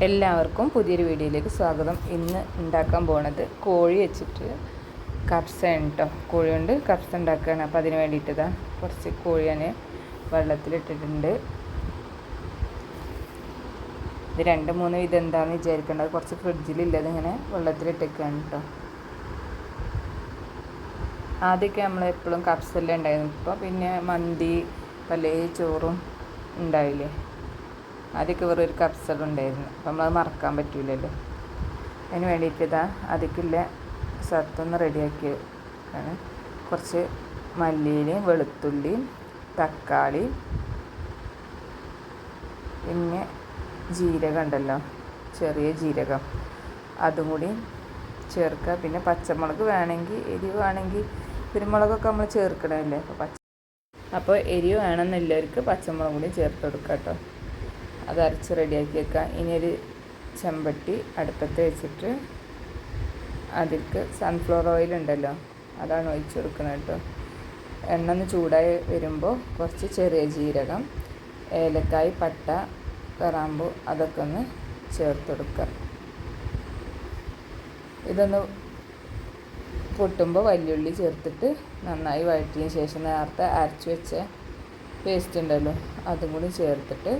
എല്ലാവർക്കും പുതിയൊരു വീഡിയോയിലേക്ക് സ്വാഗതം. ഇന്ന് ഉണ്ടാക്കാൻ പോണത് കോഴി വെച്ചിട്ട് കപ്സയാണ് കേട്ടോ. കോഴി കൊണ്ട് കപ്സ ഉണ്ടാക്കുകയാണ്. അപ്പോൾ അതിന് വേണ്ടിയിട്ടതാ കുറച്ച് കോഴി ഞാൻ വെള്ളത്തിലിട്ടിട്ടുണ്ട്. ഇത് 2-3 വിധം എന്താണെന്ന് വിചാരിക്കേണ്ടത്. കുറച്ച് ഫ്രിഡ്ജിലില്ലത് ഇങ്ങനെ വെള്ളത്തിലിട്ടേക്കാണ് കേട്ടോ. ആദ്യമൊക്കെ നമ്മൾ എപ്പോഴും കപ്സെല്ലാം ഉണ്ടായിരുന്നു. ഇപ്പോൾ പിന്നെ മന്തി പല ചോറും ഉണ്ടാവില്ലേ, ആദ്യമൊക്കെ വേറൊരു കപ്സൽ ഉണ്ടായിരുന്നു. അപ്പം നമ്മളത് മറക്കാൻ പറ്റില്ലല്ലോ. അതിന് വേണ്ടിയിട്ട് ഇതാ അതിക്കുള്ള സത്തൊന്ന് റെഡിയാക്കി ആണ്. കുറച്ച് മല്ലിയിലയും വെളുത്തുള്ളിയും തക്കാളി, പിന്നെ ജീരകം ഉണ്ടല്ലോ, ചെറിയ ജീരകം, അതും കൂടി ചേർക്കുക. പിന്നെ പച്ചമുളക് വേണമെങ്കിൽ, എരിവ് വേണമെങ്കിൽ കുരുമുളകൊക്കെ നമ്മൾ ചേർക്കണമല്ലേ. അപ്പോൾ എരിവ് വേണമെന്നുള്ളവർക്ക് പച്ചമുളക് കൂടി ചേർത്ത് കൊടുക്കുക കേട്ടോ. അത് അരച്ച് റെഡിയാക്കി വെക്കാം. ഇനിയൊരു ചെമ്പട്ടി അടുപ്പത്ത് വെച്ചിട്ട് അതിലേക്ക് സൺഫ്ലവർ ഓയിൽ ഉണ്ടല്ലോ, അതാണ് ഒഴിച്ച് കൊടുക്കുന്നത് കേട്ടോ. എണ്ണ ഒന്ന് ചൂടായി വരുമ്പോൾ കുറച്ച് ചെറിയ ജീരകം, ഏലക്കായ്, പട്ട, കറാമ്പൂ അതൊക്കെ ഒന്ന് ചേർത്ത് കൊടുക്കുക. ഇതൊന്ന് പൊട്ടുമ്പോൾ വലിയുള്ളി ചേർത്തിട്ട് നന്നായി വഴറ്റിയതിന് ശേഷം നേരത്തെ അരച്ച് വെച്ച പേസ്റ്റ് ഉണ്ടല്ലോ അതും കൂടി ചേർത്തിട്ട്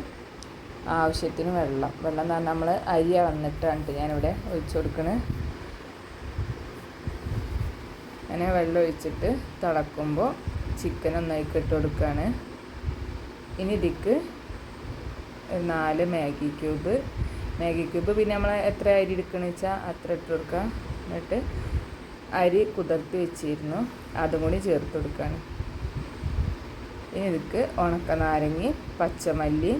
ആവശ്യത്തിന് വെള്ളം എന്ന് പറഞ്ഞാൽ നമ്മൾ അരി വന്നിട്ടാണ് ഞാനിവിടെ ഒഴിച്ച് കൊടുക്കുന്നത്. അങ്ങനെ വെള്ളം ഒഴിച്ചിട്ട് തിളക്കുമ്പോൾ ചിക്കൻ ഒന്നായിക്ക് ഇട്ട് കൊടുക്കുകയാണ്. ഇനി ഇതിക്ക് 4 മാഗി ക്യൂബ് പിന്നെ നമ്മൾ എത്ര അരി എടുക്കണമെന്ന് വെച്ചാൽ അത്ര ഇട്ട് കൊടുക്കുക. എന്നിട്ട് അരി കുതിർത്തി വെച്ചിരുന്നു അതും കൂടി ചേർത്ത് കൊടുക്കുകയാണ്. ഇനി ഇതിക്ക് ഉണക്ക നാരങ്ങ, പച്ചമല്ലി,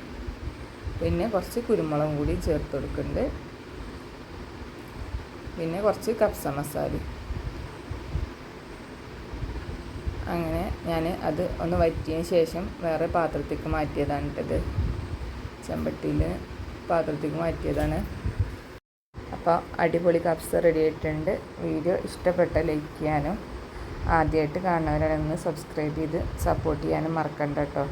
പിന്നെ കുറച്ച് കുരുമുളകും കൂടി ചേർത്ത് കൊടുക്കുന്നുണ്ട്. പിന്നെ കുറച്ച് കപ്സ മസാല. അങ്ങനെ ഞാൻ അത് ഒന്ന് വറ്റിയതിന് ശേഷം വേറെ പാത്രത്തേക്ക് മാറ്റിയതാണ് ഇട്ടത്. ചെമ്പട്ടിയിൽ പാത്രത്തേക്ക് മാറ്റിയതാണ്. അപ്പോൾ അടിപൊളി കപ്സ റെഡി ആയിട്ടുണ്ട്. വീഡിയോ ഇഷ്ടപ്പെട്ട ലൈക്ക് ചെയ്യാനും ആദ്യമായിട്ട് കാണുന്നവരാണെന്ന് സബ്സ്ക്രൈബ് ചെയ്ത് സപ്പോർട്ട് ചെയ്യാനും മറക്കണ്ട കേട്ടോ.